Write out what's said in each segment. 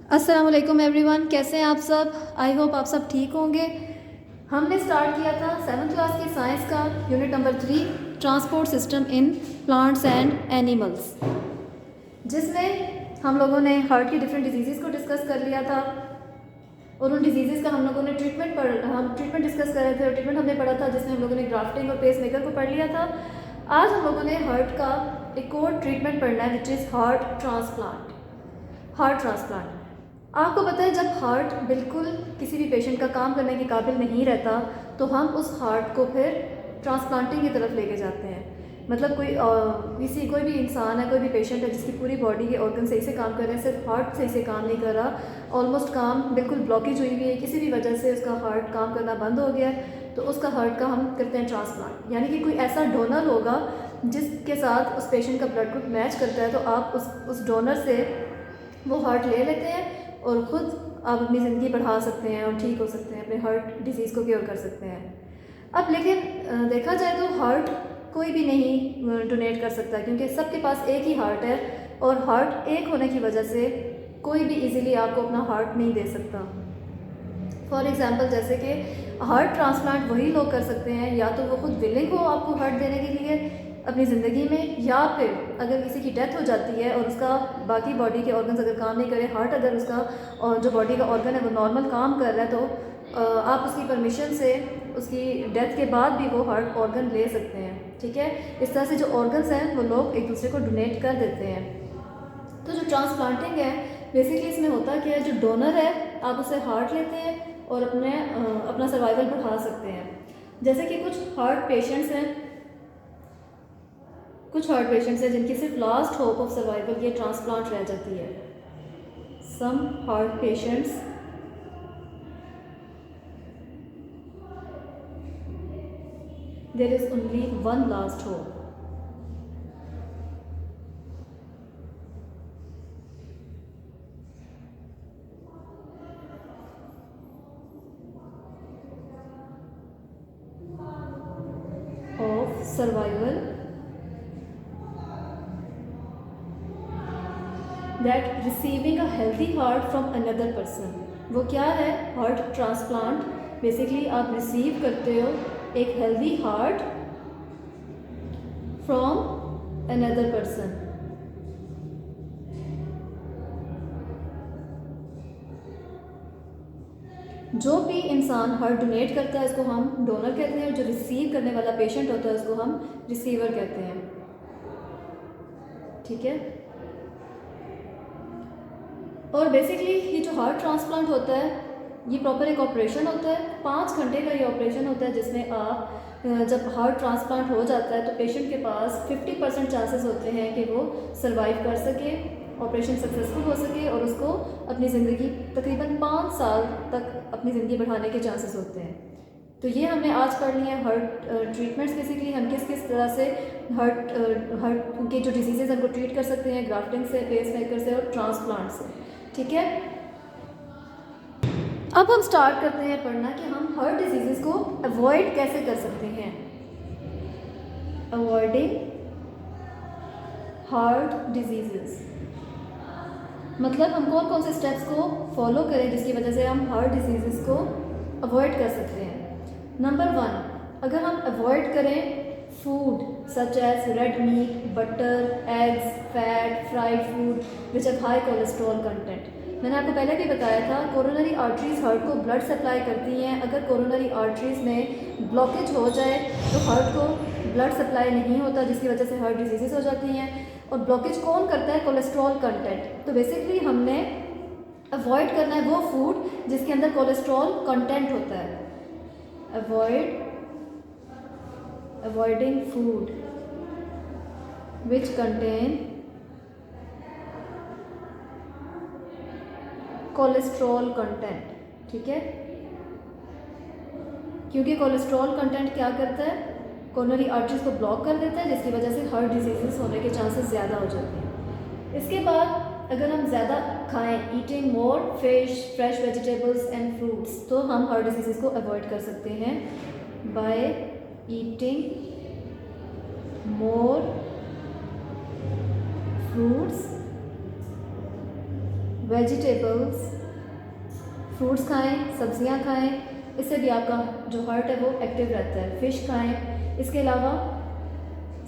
अस्सलाम वालेकुम एवरीवन, कैसे हैं आप सब। आई होप आप सब ठीक होंगे। हमने स्टार्ट किया था 7th क्लास की साइंस का unit number 3 transport system in plants and animals, जिसमें हम लोगों ने हार्ट की डिफरेंट डिजीज़ को डिस्कस कर लिया था और उन डिजीज़ का हम लोगों ने ट्रीटमेंट डिस्कस कर रहे थे और ट्रीटमेंट हमने पढ़ा था जिसमें हम लोगों ने ग्राफ्टिंग और पेस मेकर को पढ़ लिया था। आज हम लोगों ने हार्ट का एक और ट्रीटमेंट पढ़ना है विच इज़ हार्ट ट्रांसप्लांट। आपको पता है, जब हार्ट बिल्कुल किसी भी पेशेंट का काम करने के काबिल नहीं रहता तो हम उस हार्ट को फिर ट्रांसप्लांटिंग की तरफ लेके जाते हैं। मतलब कोई भी इंसान है, कोई भी पेशेंट है जिसकी पूरी बॉडी के ऑर्गन सही से काम कर रहे हैं, सिर्फ हार्ट सही से काम नहीं कर रहा, ऑलमोस्ट काम बिल्कुल ब्लॉकेज हुई हुई है, किसी भी वजह से उसका हार्ट काम करना बंद हो गया है, तो उसका हार्ट का हम करते हैं ट्रांसप्लांट। यानी कि कोई ऐसा डोनर होगा जिसके साथ उस पेशेंट का ब्लड ग्रुप मैच करता है, तो आप उस डोनर से वो हार्ट ले लेते हैं और ख़ुद आप अपनी ज़िंदगी बढ़ा सकते हैं और ठीक हो सकते हैं, अपने हार्ट डिजीज़ को क्योर कर सकते हैं। अब लेकिन देखा जाए तो हार्ट कोई भी नहीं डोनेट कर सकता, क्योंकि सबके पास एक ही हार्ट है और हार्ट एक होने की वजह से कोई भी इजीली आपको अपना हार्ट नहीं दे सकता। फॉर एग्ज़ाम्पल, जैसे कि हार्ट ट्रांसप्लांट वही लोग कर सकते हैं या तो वो खुद विलिंग हो आपको हार्ट देने के लिए अपनी ज़िंदगी में, या फिर अगर किसी की डेथ हो जाती है और उसका बाकी बॉडी के ऑर्गन्स अगर काम नहीं करे, हार्ट अगर उसका और जो बॉडी का ऑर्गन है वो नॉर्मल काम कर रहा है, तो आप उसकी परमिशन से उसकी डेथ के बाद भी वो हार्ट ऑर्गन ले सकते हैं। ठीक है, इस तरह से जो ऑर्गन्स हैं वो लोग एक दूसरे को डोनेट कर देते हैं। तो जो ट्रांसप्लांटिंग है बेसिकली इसमें होता क्या है, जो डोनर है आप उससे हार्ट लेते हैं और अपना सर्वाइवल बढ़ा सकते हैं। जैसे कि कुछ हार्ट पेशेंट्स हैं जिनकी सिर्फ लास्ट होप ऑफ सर्वाइवल ये ट्रांसप्लांट रह जाती है। Some heart patients there is only one last hope. Of survival that receiving a healthy heart from another person. वो क्या है? Heart transplant. बेसिकली आप रिसीव करते हो एक healthy heart from another person. जो भी इंसान हार्ट डोनेट करता है इसको हम डोनर कहते हैं, जो रिसीव करने वाला पेशेंट होता है उसको हम रिसीवर कहते हैं। ठीक है, और बेसिकली ये जो हार्ट ट्रांसप्लांट होता है ये प्रॉपर एक ऑपरेशन होता है, 5 घंटे का ये ऑपरेशन होता है, जिसमें आप जब हार्ट ट्रांसप्लांट हो जाता है तो पेशेंट के पास 50% चांसेस होते हैं कि वो सरवाइव कर सके, ऑपरेशन सक्सेसफुल हो सके और उसको अपनी ज़िंदगी तकरीबन 5 साल तक अपनी ज़िंदगी बढ़ाने के चांसेस होते हैं। तो ये हमने आज पढ़ लिया है हार्ट ट्रीटमेंट्स। बेसिकली हम किस किस तरह से हार्ट के जो डिजीज़ हैं उनको ट्रीट कर सकते हैं, ग्राफ्टिंग से, पेस मेकर से और ट्रांसप्लांट से। ठीक है, अब हम स्टार्ट करते हैं पढ़ना कि हम हार्ट डिजीज़ को अवॉइड कैसे कर सकते हैं। अवॉइडिंग हार्ट डिजीज़ मतलब हम कौन कौन से स्टेप्स को फॉलो करें जिसकी वजह से हम हार्ट डिजीज़ को अवॉइड कर सकते हैं। नंबर 1, अगर हम अवॉइड करें food such as red meat, butter, eggs, fat, fried food which have high cholesterol content. मैंने आपको पहले भी बताया था कोरोनरी आर्टरीज हार्ट को ब्लड सप्लाई करती हैं। अगर कोरोनरी आर्टरीज में ब्लॉकेज हो जाए तो हार्ट को ब्लड सप्लाई नहीं होता, जिसकी वजह से हार्ट डिजीज़ हो जाती हैं। और ब्लॉकेज कौन करता है? Cholesterol content. तो बेसिकली हमने अवॉइड करना है वो फूड जिसके अंदर कोलेस्ट्रॉल कंटेंट होता है। Avoiding food which contain cholesterol content. ठीक है, क्योंकि कोलेस्ट्रॉल कंटेंट क्या करता है? कोरोनरी आर्टरीज को ब्लॉक कर देता है, जिसकी वजह से हार्ट डिजीज़ होने के चांसेस ज़्यादा हो जाते हैं। इसके बाद अगर हम ज़्यादा खाएं, eating more fish, fresh vegetables and fruits, तो हम हार्ट डिजीज़ को अवॉइड कर सकते हैं by eating more fruits, vegetables, fruits खाएं, सब्जियां खाएं, इससे भी आपका जो हार्ट है वो एक्टिव रहता है। फ़िश खाएं। इसके अलावा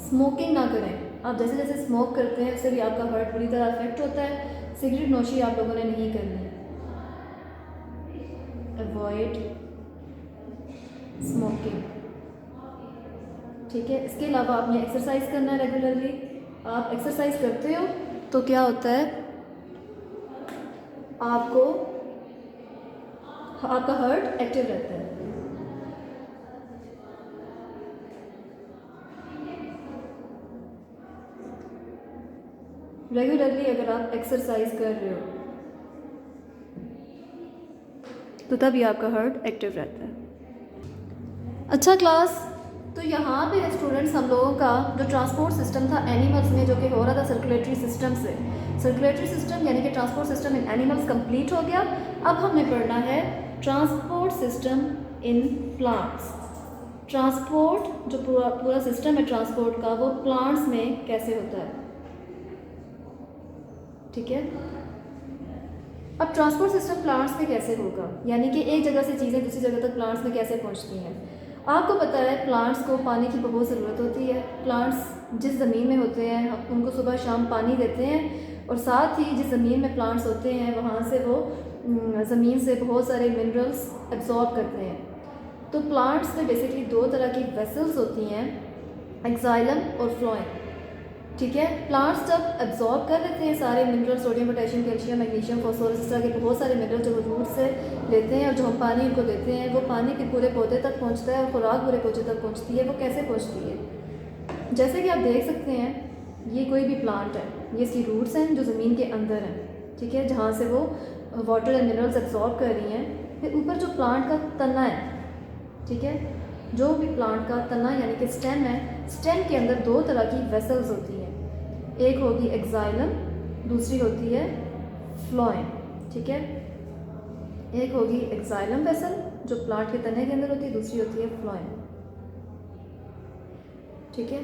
स्मोकिंग ना करें। आप जैसे जैसे स्मोक करते हैं उससे भी आपका हार्ट बुरी तरह अफेक्ट होता है। सिगरेट नोशी आप लोगों ने नहीं करनी। अवॉइड स्मोकिंग, ठीक है। इसके अलावा आपने एक्सरसाइज करना है रेगुलरली। आप एक्सरसाइज करते हो तो क्या होता है, आपको आपका हार्ट एक्टिव रहता है। रेगुलरली अगर आप एक्सरसाइज कर रहे हो तो तभी आपका हार्ट एक्टिव रहता है। अच्छा क्लास, तो यहाँ पे स्टूडेंट्स हम लोगों का जो ट्रांसपोर्ट सिस्टम था एनिमल्स में, जो कि हो रहा था सर्कुलेटरी सिस्टम से, सर्कुलेटरी सिस्टम यानी कि transport system in animals complete हो गया। अब हमने पढ़ना है transport system in plants. Transport जो पूरा सिस्टम है ट्रांसपोर्ट का, वो प्लांट्स में कैसे होता है, ठीक है। अब ट्रांसपोर्ट सिस्टम प्लांट्स में कैसे होगा, यानी कि एक जगह से चीज़ें दूसरी जगह तक प्लांट्स में कैसे पहुंचती हैं। आपको पता है प्लांट्स को पानी की बहुत ज़रूरत होती है। प्लांट्स जिस ज़मीन में होते हैं हम उनको सुबह शाम पानी देते हैं, और साथ ही जिस ज़मीन में प्लांट्स होते हैं वहाँ से वो ज़मीन से बहुत सारे मिनरल्स एब्जॉर्ब करते हैं। तो प्लांट्स में बेसिकली दो तरह की वेसल्स होती हैं, एक्साइलम और फ्लोएम, ठीक है। प्लांट्स जब एब्जॉर्ब कर लेते हैं सारे mineral, sodium, potassium, calcium, magnesium, phosphorus, इस तरह के बहुत सारे मिनरल जो वो रूट से लेते हैं और जो हम पानी उनको देते हैं, वो पानी फिर पूरे पौधे तक पहुंचता है और खुराक पूरे पौधे तक पहुंचती है। वो कैसे पहुंचती है, जैसे कि आप देख सकते हैं ये कोई भी प्लांट है, ये इसकी रूट्स हैं जो ज़मीन के अंदर हैं, ठीक है, जहाँ से वो वाटर एंड मिनरल्स एब्जॉर्ब कर रही हैं। फिर ऊपर जो प्लांट का तना है, ठीक है, जो भी प्लांट का तना यानी कि स्टेम है, स्टेम के अंदर दो तरह की वेसल्स होती हैं, एक होगी एक्साइलम, दूसरी होती है फ्लोएम, ठीक है। एक होगी एक्साइलम वेसल जो प्लांट के तने के अंदर होती है, दूसरी होती है फ्लोएम, ठीक है।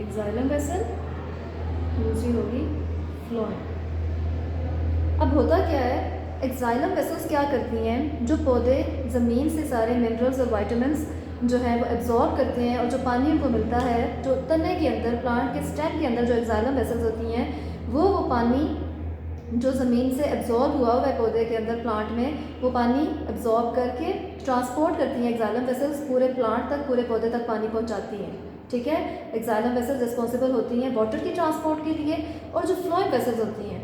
एक्साइलम वेसल, दूसरी होगी फ्लोएम। अब होता क्या है, एक्साइलम वेसल्स क्या करती हैं, जो पौधे ज़मीन से सारे मिनरल्स और वाइटामिन्स जो है वो एब्जॉर्ब करते हैं, और जो पानी उनको मिलता है जो तने के अंदर, प्लांट के स्टेम के अंदर जो एक्साइलम वेसल्स होती हैं, वो पानी जो ज़मीन से एब्जॉर्ब हुआ हुआ है पौधे के अंदर, प्लांट में, वो पानी एब्जॉर्ब करके ट्रांसपोर्ट करती हैं। एक्साइलम वेसल्स पूरे प्लांट तक, पूरे पौधे तक पानी पहुँचाती हैं, ठीक है। एक्साइलम वेसल्स रिस्पॉन्सिबल होती हैं वाटर की ट्रांसपोर्ट के लिए, और जो फ्लोएम वेसल्स होती हैं,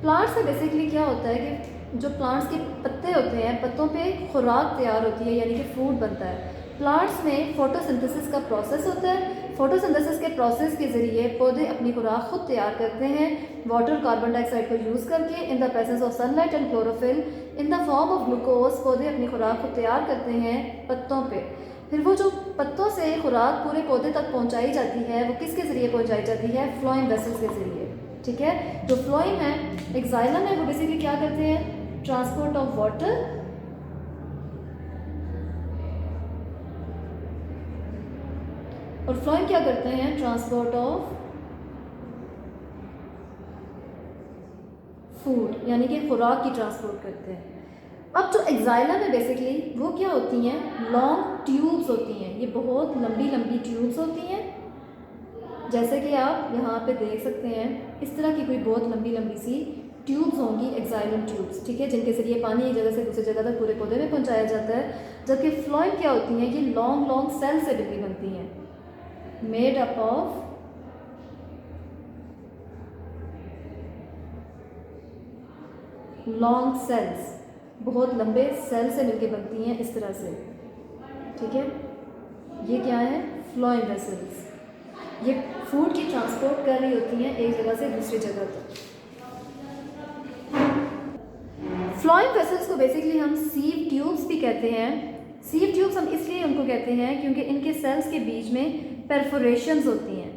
प्लांट्स में बेसिकली क्या होता है कि जो प्लांट्स के पत्ते होते हैं, पत्तों पे खुराक तैयार होती है, यानी कि फूड बनता है। प्लांट्स में फोटोसिंथेसिस का प्रोसेस होता है। फोटोसिंथेसिस के प्रोसेस के ज़रिए पौधे अपनी खुराक खुद तैयार करते हैं, वाटर, कार्बन डाइऑक्साइड को यूज़ करके, in the presence of sunlight and chlorophyll, in the form of glucose. पौधे अपनी खुराक खुद तैयार करते हैं पत्तों पे। फिर वो जो पत्तों से खुराक पूरे पौधे तक पहुँचाई जाती है, वो किसके ज़रिए पहुँचाई जाती है, फ्लोएम वेसल्स के ज़रिए, ठीक है। जो फ्लोएम है, एक्साइलम है, वो बेसिकली क्या करते हैं, ट्रांसपोर्ट ऑफ वाटर, और फ्लोएम क्या करते हैं, ट्रांसपोर्ट ऑफ फूड, यानी कि खुराक की ट्रांसपोर्ट करते हैं। अब जो एक्साइलम है बेसिकली वो क्या होती हैं, लॉन्ग ट्यूब्स होती हैं। ये बहुत लंबी लंबी ट्यूब्स होती हैं, जैसे कि आप यहाँ पे देख सकते हैं, इस तरह की कोई बहुत लंबी लंबी सी ट्यूब्स होंगी, एक्साइलम ट्यूब्स, ठीक है, जिनके जरिए पानी एक जगह से दूसरी जगह तक पूरे पौधे में पहुँचाया जाता है। जबकि फ्लोएम क्या होती हैं, ये लॉन्ग लॉन्ग सेल से बिल्कुल बनती हैं, made up of long cells, बहुत लंबे सेल से मिलके बनती हैं इस तरह से, ठीक है। ये क्या है, फ्लोएम वेसल्स। ये फूड की ट्रांसपोर्ट कर रही होती हैं एक जगह से दूसरी जगह तक। फ्लोएम वेसल्स को बेसिकली हम सीव ट्यूब्स भी कहते हैं। सीव ट्यूब्स हम इसलिए उनको कहते हैं क्योंकि इनके सेल्स के बीच में परफोरेशंस होती हैं,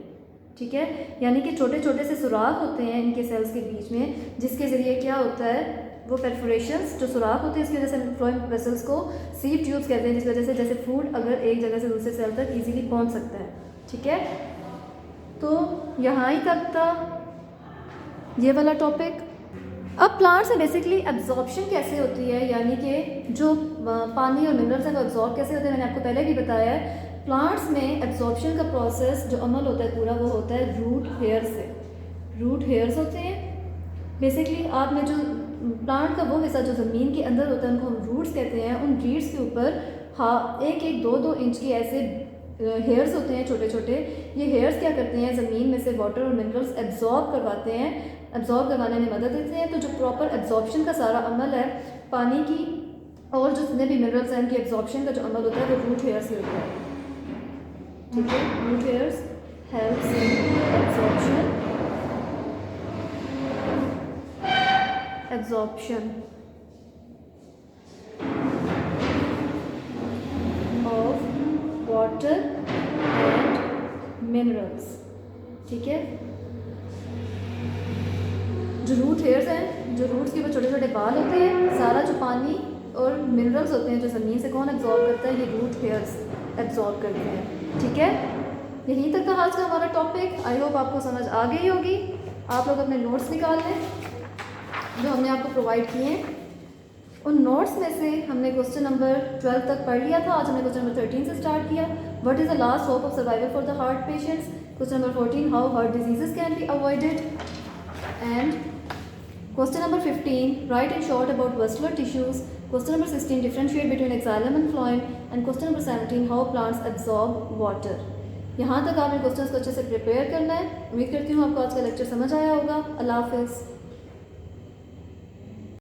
ठीक है, यानी कि छोटे छोटे से सुराख होते हैं इनके सेल्स के बीच में, जिसके ज़रिए क्या होता है, वो परफोरेशंस जो सुराख होते हैं, इसकी वजह से फ्लोएम वेसल्स को सीव ट्यूब्स कहते हैं, जिस वजह से जैसे फूड अगर एक जगह से दूसरे सेल तक इजीली पहुंच सकता है। ठीक है, तो यहाँ ही तक था ये वाला टॉपिक। अब प्लांट्स में बेसिकली एब्जॉर्प्शन कैसे होती है, यानी कि जो पानी और मिनरल्स हैं वो एब्जॉर्ब कैसे होते हैं, मैंने आपको पहले भी बताया है। प्लांट्स में एब्जॉर्प्शन का प्रोसेस जो अमल होता है पूरा, वो होता है रूट हेयर से। रूट हेयर्स होते हैं बेसिकली, आप में जो प्लांट का वो हिस्सा जो ज़मीन के अंदर होता है उनको हम रूट्स कहते हैं। उन रीड्स के ऊपर एक एक दो दो इंच की ऐसे हेयर्स होते हैं छोटे छोटे। ये हेयर्स क्या करते हैं, ज़मीन में से वाटर और मिनरल्स एब्जॉर्ब करवाते हैं, एब्जॉर्ब करवाने में मदद देते हैं। तो जो प्रॉपर एब्जॉर्प्शन का सारा अमल है पानी की और जो जितने भी मिनरल्स हैं उनकी एब्जॉर्प्शन का जो अमल होता है वो रूट हेयर से होता है। ठीक है, root hairs helps in absorption of water and minerals. ठीक है, जो रूट हेयर्स हैं, जो रूट्स के ऊपर छोटे छोटे बाल होते हैं, सारा जो पानी और मिनरल्स होते हैं जो ज़मीन से कौन एब्जॉर्ब करता है, ये रूट हेयर्स एब्जॉर्ब करते हैं। ठीक है, यहीं तक का आज का हमारा टॉपिक। आई होप आपको समझ आ गई होगी। आप लोग अपने नोट्स निकाल लें जो हमने आपको प्रोवाइड किए हैं। उन नोट्स में से हमने क्वेश्चन नंबर 12 तक पढ़ लिया था। आज हमने क्वेश्चन नंबर 13 से स्टार्ट किया। What is the last hope of survival for the heart patients. Question number 14, how heart diseases can be avoided. And question number 15, write in short about vascular tissues. Question number 16, differentiate between xylem and phloem. And question number 17, how plants absorb water. यहाँ तक आपने questions को अच्छे से prepare करना है। उम्मीद करती हूँ आपको आज का लेक्चर समझ आया होगा। अल्लाह हाफिज़।